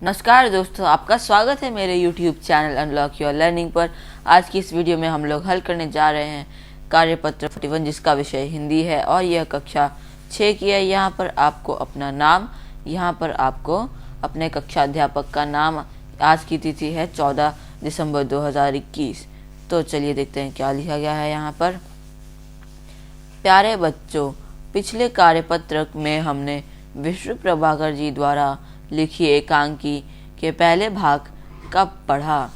नमस्कार दोस्तों, आपका स्वागत है मेरे YouTube channel unlock your learning पर। आज की इस वीडियो में हम लोग हल करने जा रहे हैं कार्यपत्र 41, जिसका विषय हिंदी है और यह कक्षा 6 की है। यहाँ पर आपको अपना नाम, यहाँ पर आपको अपने कक्षा अध्यापक का नाम। आज की तिथि है 14 दिसंबर 2021। तो चलिए देखते हैं क्या लिखा गया है यहाँ पर। प्यारे बच्चों, पिछले कार्यपत्र में हमने विष्णु प्रभाकर जी द्वारा लिखी एकांकी के पहले भाग का पढ़ा।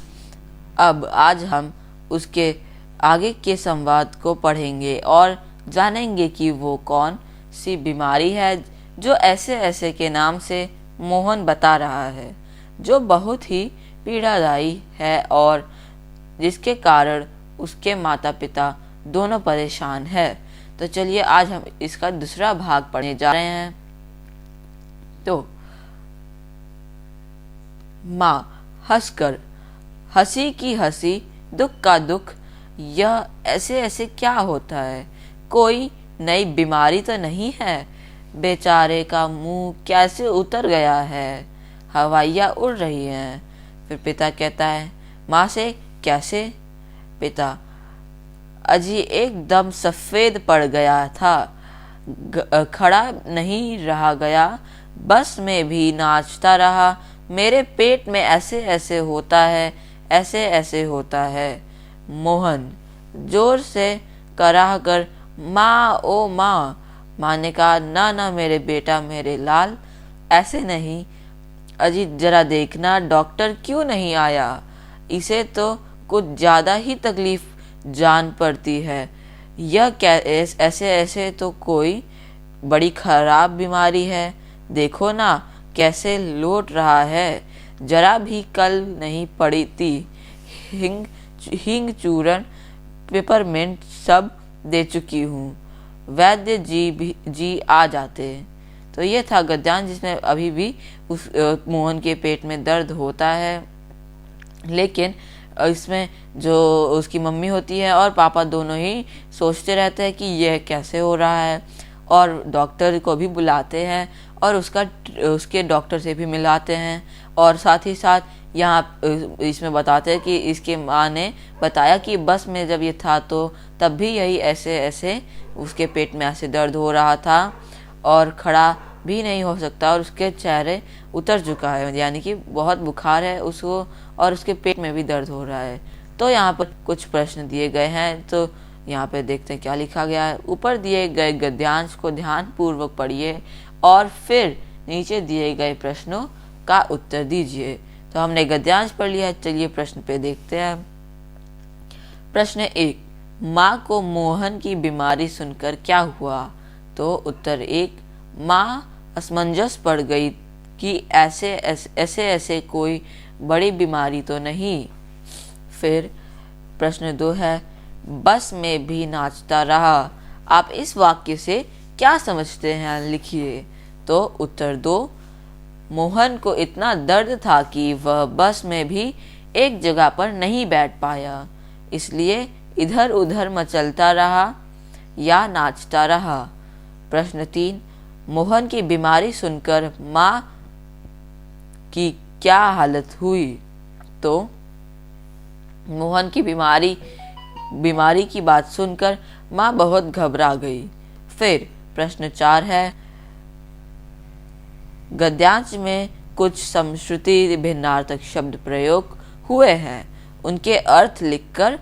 अब आज हम उसके आगे के संवाद को पढ़ेंगे और जानेंगे कि वो कौन सी बीमारी है जो ऐसे ऐसे के नाम से मोहन बता रहा है, जो बहुत ही पीड़ादायी है और जिसके कारण उसके माता पिता दोनों परेशान हैं। तो चलिए आज हम इसका दूसरा भाग पढ़ने जा रहे हैं। तो माँ हंसकर, हंसी की हंसी दुख का दुख, यह ऐसे ऐसे क्या होता है? कोई नई बीमारी तो नहीं है? बेचारे का मुंह कैसे उतर गया है, हवाइयाँ उड़ रही हैं। फिर पिता कहता है, माँ से कैसे? पिता, अजी एकदम सफ़ेद पड़ गया था, खड़ा नहीं रहा गया, बस में भी नाचता रहा। मेरे पेट में ऐसे ऐसे होता है, ऐसे ऐसे होता है। मोहन जोर से कराह कर, माँ ओ माँ। माँ ने कहा, ना ना मेरे बेटा, मेरे लाल, ऐसे नहीं। अजीत जरा देखना, डॉक्टर क्यों नहीं आया? इसे तो कुछ ज़्यादा ही तकलीफ जान पड़ती है। यह क्या ऐसे ऐसे तो कोई बड़ी खराब बीमारी है। देखो ना कैसे लौट रहा है, जरा भी कल नहीं पड़ी थी। हींग चूर्ण पेपरमिंट सब दे चुकी हूँ, वैद्य जी आ जाते। तो ये था गद्यांश, जिसमें अभी भी उस मोहन के पेट में दर्द होता है, लेकिन इसमें जो उसकी मम्मी होती है और पापा दोनों ही सोचते रहते हैं कि यह कैसे हो रहा है, और डॉक्टर को भी बुलाते हैं और उसके डॉक्टर से भी मिलाते हैं। और साथ ही साथ यहाँ इसमें बताते हैं कि इसके माँ ने बताया कि बस में जब ये था तो तब भी यही ऐसे ऐसे उसके पेट में ऐसे दर्द हो रहा था और खड़ा भी नहीं हो सकता, और उसके चेहरे उतर चुका है, यानी कि बहुत बुखार है उसको और उसके पेट में भी दर्द हो रहा है। तो यहाँ पर कुछ प्रश्न दिए गए हैं, तो यहाँ पे देखते हैं क्या लिखा गया है। ऊपर दिए गए गद्यांश को ध्यान पूर्वक पढ़िए और फिर नीचे दिए गए प्रश्नों का उत्तर दीजिए। तो हमने गद्यांश पढ़ लिया है, चलिए प्रश्न पे देखते हैं। प्रश्न 1, माँ को मोहन की बीमारी सुनकर क्या हुआ? तो उत्तर 1, माँ असमंजस पड़ गई कि ऐसे ऐसे कोई बड़ी बीमारी तो नहीं। फिर प्रश्न 2 है, बस में भी नाचता रहा। आप इस वाक्य से क्या समझते हैं, लिखिए। तो उत्तर 2, मोहन को इतना दर्द था कि वह बस में भी एक जगह पर नहीं बैठ पाया, इसलिए इधर उधर मचलता रहा या नाचता रहा। प्रश्न 3, मोहन की बीमारी सुनकर माँ की क्या हालत हुई? तो मोहन की बीमारी की बात सुनकर माँ बहुत घबरा गई। फिर प्रश्न 4 है, गद्यांश में कुछ समश्रुति भिन्नार्थक शब्द प्रयोग हुए हैं, उनके अर्थ लिखकर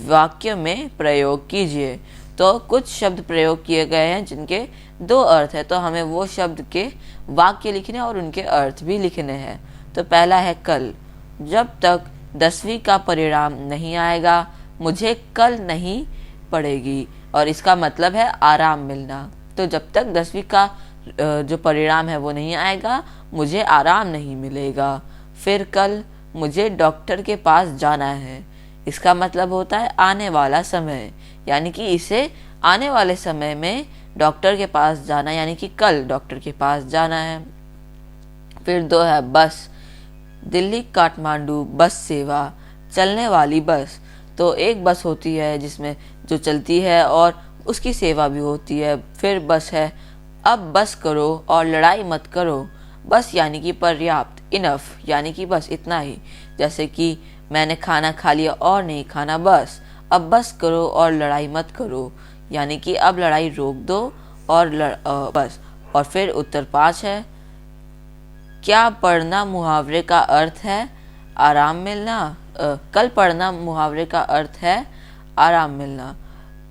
वाक्य में प्रयोग कीजिए। तो कुछ शब्द प्रयोग किए गए हैं जिनके 2 अर्थ है, तो हमें वो शब्द के वाक्य लिखने और उनके अर्थ भी लिखने हैं। तो पहला है कल, जब तक 10वीं का परिणाम नहीं आएगा मुझे कल नहीं पड़ेगी, और इसका मतलब है आराम मिलना। तो जब तक 10वीं का जो परिणाम है वो नहीं आएगा मुझे आराम नहीं मिलेगा। फिर कल मुझे डॉक्टर के पास जाना है, इसका मतलब होता है आने वाला समय, यानी कि इसे आने वाले समय में डॉक्टर के पास जाना, यानी कि कल डॉक्टर के पास जाना है। फिर 2 है बस, दिल्ली काठमांडू बस सेवा, चलने वाली बस। तो एक बस होती है जिसमें जो चलती है और उसकी सेवा भी होती है। फिर बस है, अब बस करो और लड़ाई मत करो। बस यानी कि पर्याप्त, इनफ यानी कि बस इतना ही। जैसे कि मैंने खाना खा लिया और नहीं खाना, बस अब बस करो और लड़ाई मत करो, यानी कि अब लड़ाई रोक दो और बस। और फिर उत्तर 5 है, क्या पढ़ना मुहावरे का अर्थ है आराम मिलना। कल पढ़ना मुहावरे का अर्थ है आराम मिलना।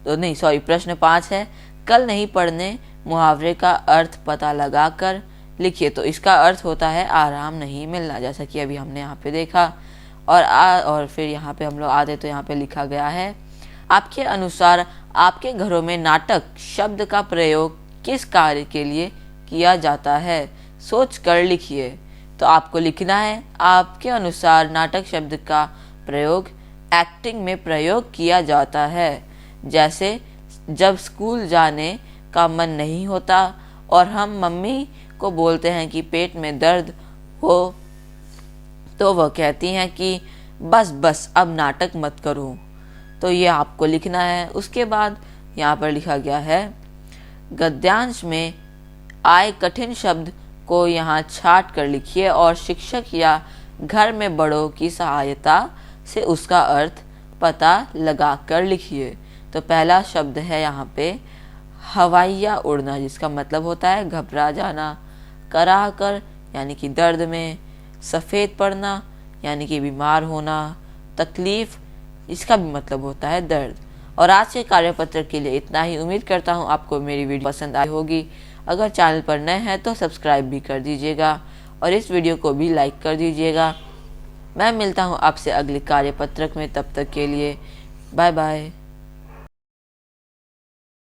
तो नहीं सॉरी, प्रश्न 5 है, कल नहीं पढ़ने मुहावरे का अर्थ पता लगा कर लिखिए। तो इसका अर्थ होता है आराम नहीं मिलना, जैसा कि अभी हमने यहाँ पे देखा। और फिर यहाँ पे हम लोग आते तो यहाँ पे लिखा गया है, आपके अनुसार आपके घरों में नाटक शब्द का प्रयोग किस कार्य के लिए किया जाता है, सोच कर लिखिए। तो आपको लिखना है, आपके अनुसार नाटक शब्द का प्रयोग एक्टिंग में प्रयोग किया जाता है। जैसे जब स्कूल जाने का मन नहीं होता और हम मम्मी को बोलते हैं कि पेट में दर्द हो, तो वह कहती हैं कि बस बस अब नाटक मत करो। तो ये आपको लिखना है। उसके बाद यहाँ पर लिखा गया है, गद्यांश में आए कठिन शब्द को यहाँ छाट कर लिखिए और शिक्षक या घर में बड़ों की सहायता से उसका अर्थ पता लगा कर लिखिए। तो पहला शब्द है यहाँ पे हवाइया उड़ना, जिसका मतलब होता है घबरा जाना। कराह कर यानी कि दर्द में। सफ़ेद पड़ना यानी कि बीमार होना। तकलीफ, इसका भी मतलब होता है दर्द। और आज के कार्यपत्र के लिए इतना ही। उम्मीद करता हूँ आपको मेरी वीडियो पसंद आई होगी। अगर चैनल पर नए हैं तो सब्सक्राइब भी कर दीजिएगा और इस वीडियो को भी लाइक कर दीजिएगा। मैं मिलता हूँ आपसे अगले कार्यपत्रक में, तब तक के लिए बाय बाय।